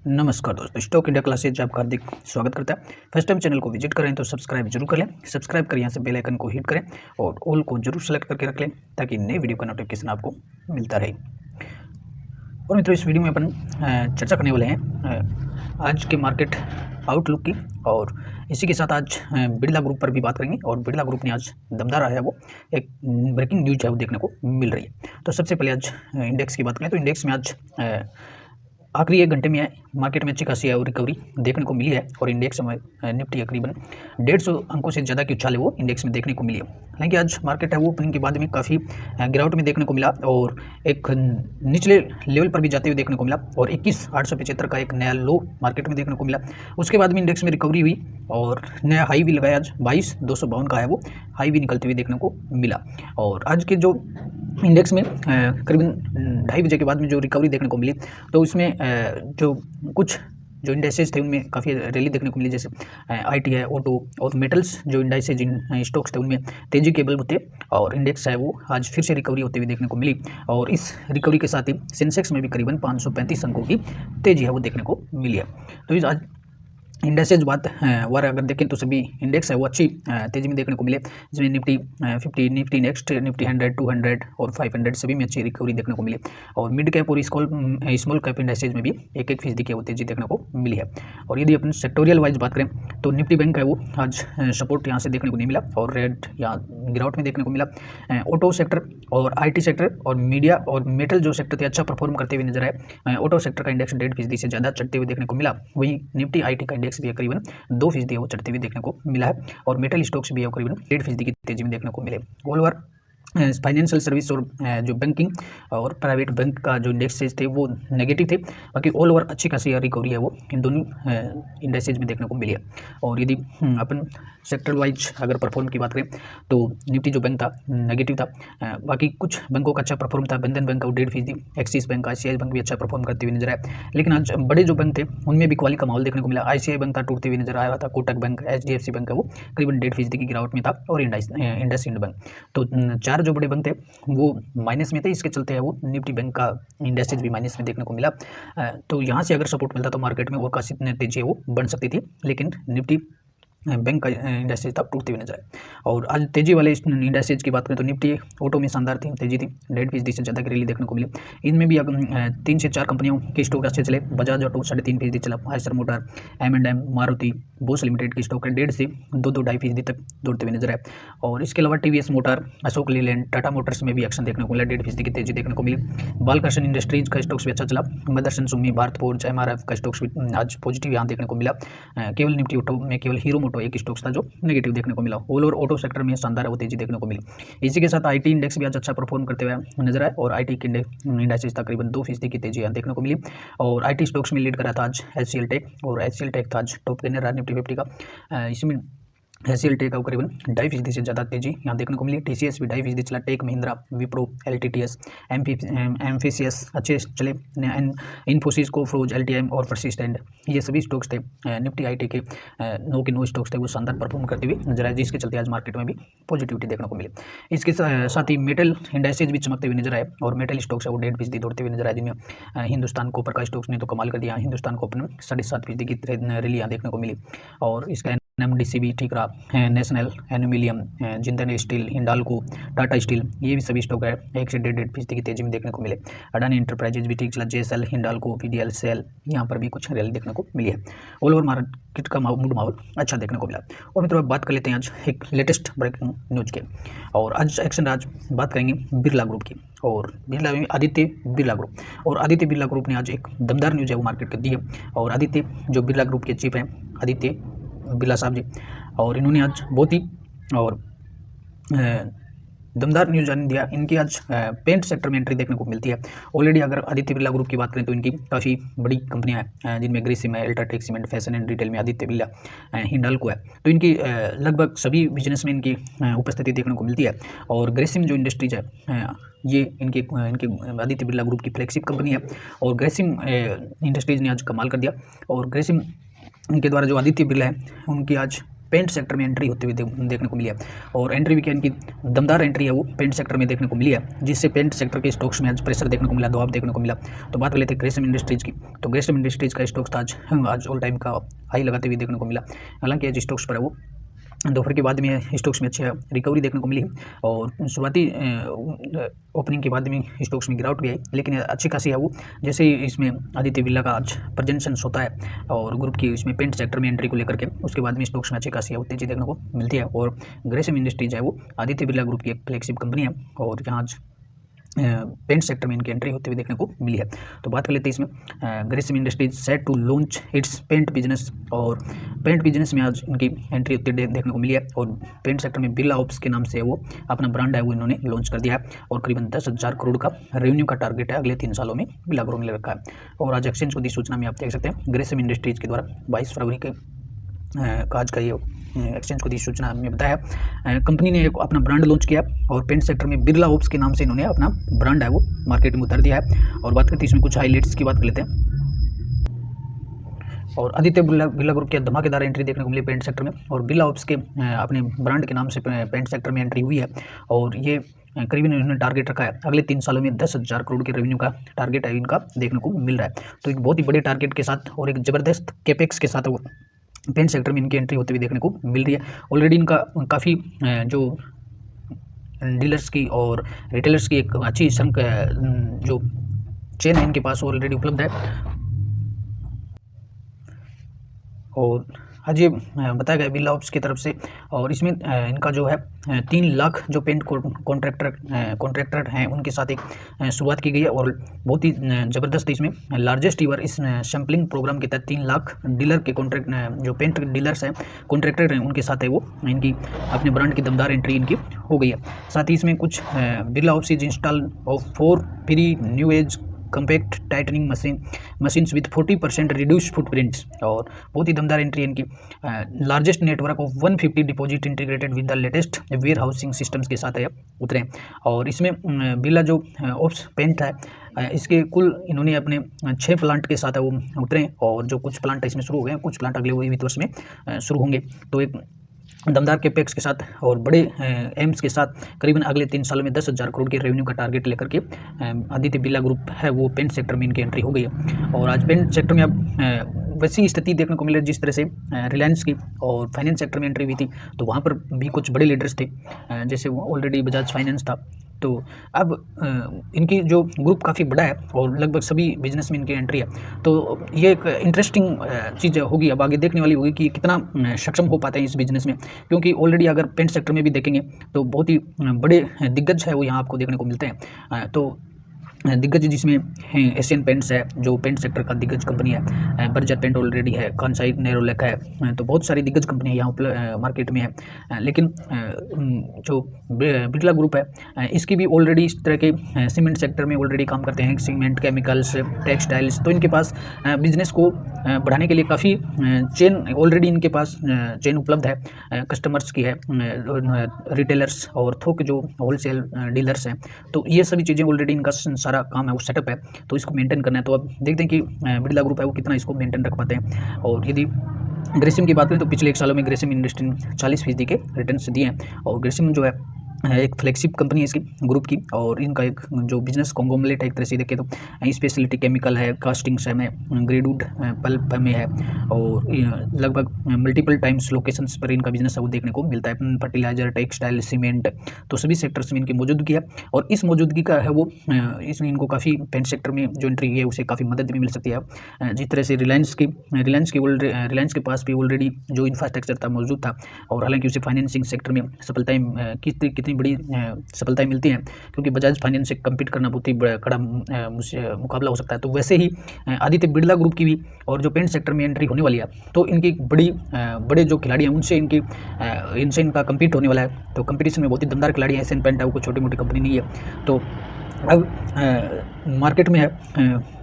नमस्कार दोस्तों, stock India classes में आपका हार्दिक स्वागत करता है। फर्स्ट टाइम चैनल को विजिट करें तो सब्सक्राइब जरूर कर लें। सब्सक्राइब कर यहाँ से बेल आइकन को हिट करें और ऑल को जरूर सेलेक्ट करके रख लें ताकि नए वीडियो का नोटिफिकेशन आपको मिलता रहे। और मित्रों, इस वीडियो में अपन चर्चा करने वाले हैं आज के मार्केट आउटलुक की, और इसी के साथ आज बिरला ग्रुप पर भी बात करेंगे। और बिरला ग्रुप ने आज दमदार आया, वो एक ब्रेकिंग न्यूज है वो देखने को मिल रही है। तो सबसे पहले आज इंडेक्स की बात करें तो इंडेक्स में आज आखिरी 1 घंटे में मार्केट में अच्छी खासी रिकवरी देखने को मिली है और इंडेक्स में निफ्टी तकरीबन 150 अंकों से ज़्यादा की उछाल है वो इंडेक्स में देखने को मिली है। हालांकि आज मार्केट है वो ओपनिंग के बाद में काफ़ी गिरावट में देखने को मिला और एक निचले लेवल पर भी जाते हुए देखने को मिला और 21,875 का एक नया लो मार्केट में देखने को मिला। उसके बाद में इंडेक्स में रिकवरी हुई और नया हाई भी लगाया। आज 22,252 का है वो हाई भी निकलते हुए देखने को मिला। और आज के जो इंडेक्स में करीबन 2:30 बजे के बाद में जो रिकवरी देखने को मिली, तो उसमें जो कुछ जो इंडाइसेज थे उनमें काफ़ी रैली देखने को मिली, जैसे आईटी है, ऑटो और मेटल्स जो इंडाइसेज स्टॉक्स थे उनमें तेजी के बल थे और इंडेक्स है वो आज फिर से रिकवरी होते हुए देखने को मिली। और इस रिकवरी के साथ ही सेंसेक्स में भी करीबन 535 अंकों की तेजी है वो देखने को मिली है। तो इस आज इंडेक्सेज बात वार अगर देखें तो सभी इंडेक्स है वो अच्छी तेजी में देखने को मिले, जिसमें निफ्टी 50, निफ्टी नेक्स्ट, निफ्टी 100, 200 और 500 सभी में अच्छी रिकवरी देखने को मिली। और मिड कैप और स्मॉल कैप इंडेक्सेज में भी 1-1% की वो तेजी देखने को मिली है। और यदि अपन सेक्टोरियल वाइज बात करें तो निफ्टी बैंक है वो आज सपोर्ट यहाँ से देखने को नहीं मिला और रेड या गिरावट में देखने को मिला। ऑटो सेक्टर और IT सेक्टर और मीडिया और मेटल जो सेक्टर थे अच्छा परफॉर्म करते हुए नजर आए। ऑटो सेक्टर का इंडेक्स 1.5% से ज़्यादा चढ़ते हुए देखने को मिला। वहीं निफ्टी IT का इंडेक्स भी करीबन 2% वो चढ़ते हुए देखने को मिला है और मेटल स्टॉक्स भी करीबन 1.5% की तेजी में देखने को मिले। ऑल ओवर फाइनेंशियल सर्विस और जो बैंकिंग और प्राइवेट बैंक का जो इंडेक्सेज थे वो नेगेटिव थे। बाकी ऑल ओवर अच्छी खासी रिकवरी है वो इन दोनों इंडेक्सेज में देखने को मिली है। और यदि अपन सेक्टर वाइज अगर परफॉर्म की बात करें तो निफ्टी जो बैंक था नेगेटिव था, बाकी कुछ बैंकों का अच्छा परफॉर्म था। बंधन बैंक का 1.5%, एक्सिस बैंक, ICICI बैंक भी अच्छा परफॉर्म करते हुए नजर आया। लेकिन आज बड़े जो बैंक थे उनमें भी क्वाली का माहौल देखने को मिला। ICICI बैंक था टूटते हुए नजर आ रहा था, कोटक बैंक, HDFC बैंक है वो करीबन 1.5% की गिरावट में था और इंडसइंड बैंक। तो 4 जो बड़े बैंक थे वो माइनस में थे, इसके चलते है वो निफ्टी बैंक का इंडेक्सेज भी माइनस में देखने को मिला। तो यहाँ से अगर सपोर्ट मिलता तो मार्केट में और काफ़ी तेजी वो बन सकती थी, लेकिन निफ्टी बैंक का इंडेक्सेज था टूटते हुए नजर आए। और आज तेजी वाले इंडेक्सेज की बात करें तो निफ्टी ऑटो में शानदार थी, तेजी थी, 1.5% से ज़्यादा की रैली देखने को मिली। इनमें भी 3 से 4 कंपनियों के स्टॉक अच्छे चले। बजाज ऑटो 3.5% चला, Eicher motor, M&M, Maruti, Bose limited की स्टॉक 1.5 से 2-2.5% तक दौड़ते हुए नजर आए। और इसके अलावा TVS motor, Ashok Leyland, Tata Motors में भी एक्शन देखने को मिला, 1.5% की तेजी देखने को मिली। बालकृष्ण इंडस्ट्रीज का स्टॉक्स भी अच्छा चला, मदरसन सुमी, भारत फोर्ज, MRF का स्टॉक्स भी आज पॉजिटिव यहाँ देखने को मिला। केवल निफ्टी ऑटो में केवल हीरो मोटो एक स्टॉक्स था जो नेगेटिव देखने को मिला। ऑल ओवर ऑटो सेक्टर में शानदार वो तेजी देखने को मिली। इसी के साथ IT इंडेक्स भी आज अच्छा परफॉर्म करते हुए नजर आए और IT के इंडेक्स तकरीबन 2% की तेजी यहाँ देखने को मिली। और IT स्टॉक्स में लीड करा था आज HCL टेक, और HCL टेक था आज टॉप गेनर रहा निफ्टी 50 का। इसमें HCL टेक का करीबन 2.5% से ज़्यादा तेजी यहाँ देखने को मिली। TCS भी 2.5% चला, टेक महिंद्रा, विप्रो, LTTS, एम्फेसियस अच्छे चले, इन्फोसिस, कोफरोज, LTM और परसिस्टेंट ये सभी स्टॉक्स थे निफ्टी IT के 9 स्टॉक्स थे वो शानदार परफॉर्म करते हुए नजर आए, जिसके चलते आज मार्केट में भी पॉजिटिविटी देखने को मिली। इसके साथ ही मेटल इंडाइसेज भी चमकते हुए नजर आए और मेटल स्टॉक्स है वो 1.5% दौड़ते हुए नजर आए, जिनमें हिंदुस्तान कॉपर का स्टॉक्स ने तो कमाल कर दिया। हिंदुस्तान कॉपर में 7.5% की रैली यहाँ देखने को मिली। और इसका NMDC भी ठीक रहा, national aluminium, Jindal steel, Hindalco, Tata steel ये भी सभी स्टॉक है 1 से 1.5% की तेजी में देखने को मिले। अडानी इंटरप्राइजेज भी ठीक चला, JSL, हिंडाल्को, VDL, सेल यहाँ पर भी कुछ रैली देखने को मिली है। ऑल ओवर मार्केट का मूड माहौल अच्छा देखने को मिला। और मित्रों बात कर लेते हैं आज एक लेटेस्ट ब्रेकिंग न्यूज के, और आज एक्शन आज बात करेंगे बिरला ग्रुप की, और आदित्य बिरला ग्रुप। और आदित्य बिरला ग्रुप ने आज एक दमदार न्यूज है वो मार्केट को दी है। और आदित्य जो बिरला ग्रुप के चीफ हैं आदित्य बिरला साहब जी, और इन्होंने आज बहुत ही और दमदार न्यूज दिया। इनकी आज पेंट सेक्टर में एंट्री देखने को मिलती है। ऑलरेडी अगर आदित्य बिरला ग्रुप की बात करें तो इनकी काफ़ी बड़ी कंपनियां हैं, जिनमें ग्रेसिम है, UltraTech cement, fashion and retail में आदित्य बिरला, हिंडाल्को है। तो इनकी लगभग सभी बिजनेस में इनकी उपस्थिति देखने को मिलती है। और ग्रेसिम जो इंडस्ट्रीज है ये इनके आदित्य बिरला ग्रुप की फ्लैगशिप कंपनी है। और ग्रेसिम इंडस्ट्रीज ने आज कमाल कर दिया। और ग्रेसिम इनके द्वारा जो आदित्य बिरला है उनकी आज पेंट सेक्टर में एंट्री होते हुए देखने को मिली है। और एंट्री भी क्या इनकी दमदार एंट्री है वो पेंट सेक्टर में देखने को मिली है, जिससे पेंट सेक्टर के स्टॉक्स में आज प्रेशर देखने को मिला, दबाव देखने को मिला। तो बात कर लेते हैं ग्रेसिम इंडस्ट्रीज़ की। तो ग्रेसिम इंडस्ट्रीज़ का स्टॉक्स आज ऑल टाइम का हाई लगाते हुए देखने को मिला। हालांकि आज स्टॉक्स पर है वो दोपहर के बाद में स्टॉक्स में अच्छी रिकवरी देखने को मिली और शुरुआती ओपनिंग के बाद में स्टॉक्स में गिरावट भी आई, लेकिन अच्छी खासी है वो। जैसे ही इसमें आदित्य बिरला का आज प्रेजेंटेशन होता है और ग्रुप की इसमें पेंट सेक्टर में एंट्री को लेकर के, उसके बाद में स्टॉक्स में अच्छी खासी है तेजी देखने को मिलती है। और ग्रेसिम इंडस्ट्रीज है वो आदित्य बिरला ग्रुप की एक फ्लैगशिप कंपनी है और यहाँ आज पेंट सेक्टर में इनकी एंट्री होते हुए देखने को मिली है। तो बात कर लेते हैं इसमें Grasim Industries set to launch its paint business, और पेंट बिजनेस में आज इनकी एंट्री होते हुए देखने को मिली है। और पेंट सेक्टर में बिरला ऑप्स के नाम से वो अपना ब्रांड है वो इन्होंने लॉन्च कर दिया है और करीबन 10,000 करोड़ का रेवेन्यू का टारगेट है अगले 3 सालों में बिरला ग्रुप ने ले रखा है। और आज एक्सचेंज को दी सूचना में आप देख सकते हैं ग्रेसिम इंडस्ट्रीज के द्वारा 22 फरवरी के आज का ये एक्सचेंज को दी सूचना में बताया कंपनी ने अपना ब्रांड लॉन्च किया और पेंट सेक्टर में बिरला ओप्स के नाम से इन्होंने अपना ब्रांड है वो मार्केट में उतार दिया है। और बात करते हैं इसमें कुछ हाईलाइट्स की बात कर लेते हैं। और आदित्य बिरला ग्रुप की धमाकेदार एंट्री देखने को मिली पेंट सेक्टर में और बिरला ओप्स के अपने ब्रांड के नाम से पेंट सेक्टर में एंट्री हुई है और ये करीबन इन्होंने टारगेट रखा है अगले 3 सालों में 10,000 करोड़ के रेवेन्यू का टारगेट है इनका देखने को मिल रहा है। तो एक बहुत ही बड़े टारगेट के साथ और एक ज़बरदस्त कैपेक्स के साथ वो पेंट सेक्टर में इनकी एंट्री होती हुई देखने को मिल रही है। ऑलरेडी इनका काफ़ी जो डीलर्स की और रिटेलर्स की एक अच्छी जो चेन है इनके पास ऑलरेडी उपलब्ध है। और आज ये बताया गया बिरला ओप्स की तरफ से और इसमें इनका जो है 3 लाख जो पेंट कॉन्ट्रैक्टर हैं उनके साथ एक शुरुआत की गई है और बहुत ही ज़बरदस्त इसमें लार्जेस्ट ईवर इस सैम्पलिंग प्रोग्राम के तहत 3 लाख डीलर के कॉन्ट्रैक्ट जो पेंट डीलर्स हैं कॉन्ट्रैक्टर हैं उनके साथ है वो इनकी अपने ब्रांड की दमदार एंट्री इनकी हो गई है। साथ ही इसमें कुछ Birla Opus is install of 4 free new age compact tightening machines with 40% reduce footprints और बहुत ही दमदार एंट्री इनकी largest network of 150 deposit integrated with the latest warehousing systems के साथ है उतरे। और इसमें बिरला जो ओप्स पेंट है इसके कुल इन्होंने अपने 6 प्लांट के साथ है वो उतरे और जो कुछ प्लांट इसमें शुरू हो गए हैं, कुछ प्लांट अगले वित्त वर्ष में शुरू होंगे। तो एक दमदार कैपेक्स के साथ और बड़े एम्स के साथ करीबन अगले 3 सालों में 10,000 करोड़ के रेवेन्यू का टारगेट लेकर के आदित्य बिरला ग्रुप है वो पेंट सेक्टर में इनकी एंट्री हो गई है। और आज पेंट सेक्टर में अब वैसी स्थिति देखने को मिल रही है जिस तरह से रिलायंस की और फाइनेंस सेक्टर में एंट्री हुई थी तो वहाँ पर भी कुछ बड़े लीडर्स थे, जैसे वो ऑलरेडी बजाज फाइनेंस था। तो अब इनकी जो ग्रुप काफ़ी बड़ा है और लगभग सभी बिजनेस में इनकी एंट्री है, तो ये एक इंटरेस्टिंग चीज़ होगी, अब आगे देखने वाली होगी कि कितना सक्षम हो पाते हैं इस बिज़नेस में। क्योंकि ऑलरेडी अगर पेंट सेक्टर में भी देखेंगे तो बहुत ही बड़े दिग्गज है वो यहाँ आपको देखने को मिलते हैं। तो दिग्गज जिसमें एशियन पेंट्स है जो पेंट सेक्टर का दिग्गज कंपनी है, बर्जर पेंट ऑलरेडी है, कांसाई नेरोलैक है, तो बहुत सारी दिग्गज कंपनियां यहाँ मार्केट में है। लेकिन जो बिरला ग्रुप है इसकी भी ऑलरेडी इस तरह के सीमेंट सेक्टर में ऑलरेडी काम करते हैं, सीमेंट, केमिकल्स, टेक्सटाइल्स। तो इनके पास बिजनेस को बढ़ाने के लिए काफ़ी चेन ऑलरेडी इनके पास चेन उपलब्ध है, कस्टमर्स की है, रिटेलर्स और थोक जो होलसेल डीलर्स हैं। तो ये सभी चीज़ें ऑलरेडी इनका सारा काम है वो सेटअप है, तो इसको मेंटेन करना है। तो अब देखते हैं कि बिरला ग्रुप है वो कितना इसको मेंटेन रख पाते हैं। और यदि ग्रेसिम की बात करें तो पिछले 1 सालों में ग्रेसिम इंडस्ट्री ने 40% के रिटर्न्स दिए हैं और ग्रेसिम जो है एक फ्लैगशिप कंपनी है इसकी ग्रुप की और इनका एक जो बिजनेस कॉन्ग्लोमरेट है एक तरह से देखें तो स्पेशलिटी केमिकल है, कास्टिंग्स है में, ग्रेडवुड पल्प में है और लगभग मल्टीपल टाइम्स लोकेशंस पर इनका बिजनेस है वो देखने को मिलता है। फर्टिलाइजर, टेक्सटाइल, सीमेंट, तो सभी सेक्टर्स में इनकी मौजूदगी है और इस मौजूदगी का है वो इसमें इनको काफ़ी पेंट सेक्टर में जो एंट्री है उसे काफ़ी मदद भी मिल सकती है। जिस तरह से रिलायंस के पास भी ऑलरेडी जो इंफ्रास्ट्रक्चर था मौजूद था और हालांकि उसे फाइनेंसिंग सेक्टर में सफलताएँ कितनी बड़ी सफलताएं मिलती हैं क्योंकि बजाज फाइनेंस से कम्पीट करना बहुत ही कड़ा मुकाबला हो सकता है। तो वैसे ही आदित्य बिरला ग्रुप की भी और जो पेंट सेक्टर में एंट्री होने वाली है तो इनकी बड़े जो खिलाड़ी हैं उनसे इनसे इनका कम्पीट होने वाला है। तो कंपटीशन में बहुत ही दमदार खिलाड़ी हैं, एशियन पेंट है वो कोई छोटी मोटी कंपनी नहीं है। तो अब मार्केट में है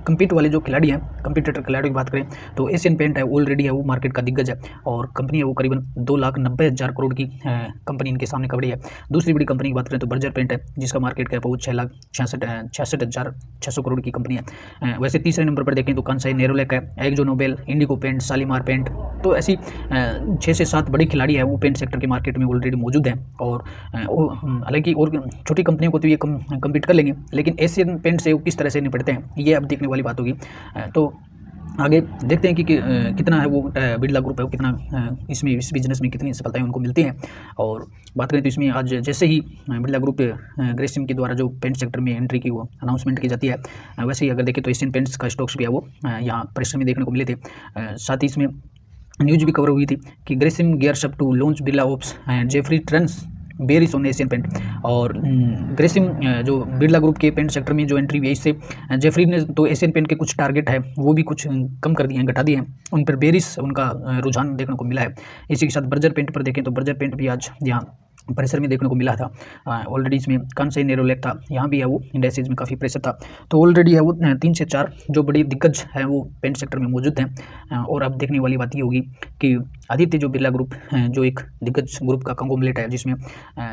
कम्पीट वाले जो खिलाड़ी हैं, कम्पीटेटर खिलाड़ियों की बात करें तो एशियन पेंट है ऑलरेडी है वो मार्केट का दिग्गज है और कंपनी है वो करीबन 2,90,000 करोड़ की कंपनी इनके सामने खड़ी है। दूसरी बड़ी कंपनी की बात करें तो बर्जर पेंट है जिसका मार्केट कैप है वो 6,66,600 करोड़ की कंपनी है। वैसे तीसरे नंबर पर देखें तो कांसाई नेरोलैक है, Akzo Nobel, Indigo paint, Shalimar paint. तो ऐसी 6 से 7 बड़ी खिलाड़ी है वो पेंट सेक्टर के मार्केट में ऑलरेडी मौजूद हैं और हालांकि और छोटी कंपनियों को तो ये कम्पीट कर लेंगे, लेकिन एशियन पेंट से वो किस तरह से निपटते हैं ये अब देखने वाली बात होगी। तो आगे देखते हैं कि कितना है वो बिरला ग्रुप है वो कितना इसमें इस बिजनेस में कितनी सफलताएं उनको मिलती हैं। और बात करें तो इसमें आज जैसे ही बिरला ग्रुप ग्रेसिम के द्वारा जो पेंट सेक्टर में एंट्री की वो अनाउंसमेंट की जाती है, वैसे ही अगर देखें तो एशियन पेंट्स का स्टॉक्स भी है वो यहाँ प्रेशर में देखने को मिले थे। साथ ही इसमें न्यूज भी कवर हुई थी कि Grasim gears up to launch Birla Opus and Jefferies trends bearish on Asian paint. और ग्रेसिम जो बिरला ग्रुप के पेंट सेक्टर में जो एंट्री हुई है इससे जेफरी ने तो एशियन पेंट के कुछ टारगेट है वो भी कुछ कम कर दिए हैं, घटा दिए हैं, उन पर बेरिस उनका रुझान देखने को मिला है। इसी के साथ बर्जर पेंट पर देखें तो बर्जर पेंट भी आज यहाँ प्रेशर में देखने को मिला था। ऑलरेडी इसमें कांसाई नेरोलैक था, यहाँ भी है वो इंडेक्सेस में काफ़ी प्रेशर था। तो ऑलरेडी है वो 3 से 4 जो बड़ी दिग्गज है वो पेंट सेक्टर में मौजूद हैं। और अब देखने वाली बात ये होगी कि आदित्य जो बिरला ग्रुप जो एक दिग्गज ग्रुप का कंग्लोमरेट है जिसमें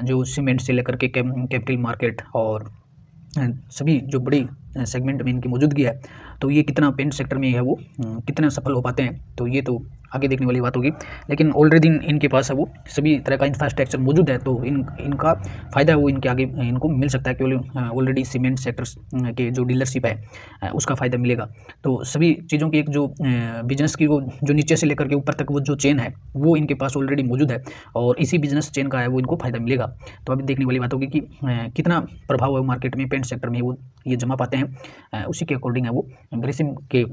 जो सीमेंट से लेकर के कैपिटल मार्केट और सभी जो बड़ी सेगमेंट में इनकी मौजूदगी है, तो ये कितना पेंट सेक्टर में है वो कितना सफल हो पाते हैं तो ये तो आगे देखने वाली बात होगी। लेकिन ऑलरेडी इनके पास है वो सभी तरह का इंफ्रास्ट्रक्चर मौजूद है, तो इनका फ़ायदा है वो इनके आगे इनको मिल सकता है कि ऑलरेडी सीमेंट सेक्टर्स के जो डीलरशिप है उसका फ़ायदा मिलेगा। तो सभी चीज़ों की एक जो बिजनेस की वो जो नीचे से लेकर के ऊपर तक वो जो चेन है वो इनके पास ऑलरेडी मौजूद है और इसी बिजनेस चेन का है वो इनको फ़ायदा मिलेगा। तो अभी देखने वाली बात होगी कि कितना प्रभाव है मार्केट में पेंट सेक्टर में वो ये जमा पाते हैं, उसी के अकॉर्डिंग है वो ग्रेसिम के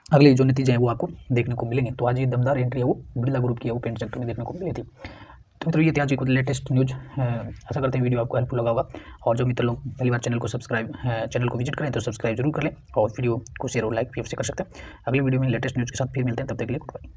अगले जो नतीजे हैं वो आपको देखने को मिलेंगे। तो आज ये दमदार एंट्री है वो बिरला ग्रुप की है वो पेंट सेक्टर में देखने को मिली थी। तो मित्रों ये थी आज की कुछ लेटेस्ट न्यूज़। आशा करते हैं वीडियो आपको हेल्पफुल लगा होगा और जो मित्र लोग पहली बार चैनल को विजिट करें तो सब्सक्राइब जरूर करें और वीडियो को शेयर और लाइक भी कर सकते हैं। अगली वीडियो में लेटेस्ट न्यूज़ के साथ फिर मिलते हैं, तब तक के लिए गुड बाय।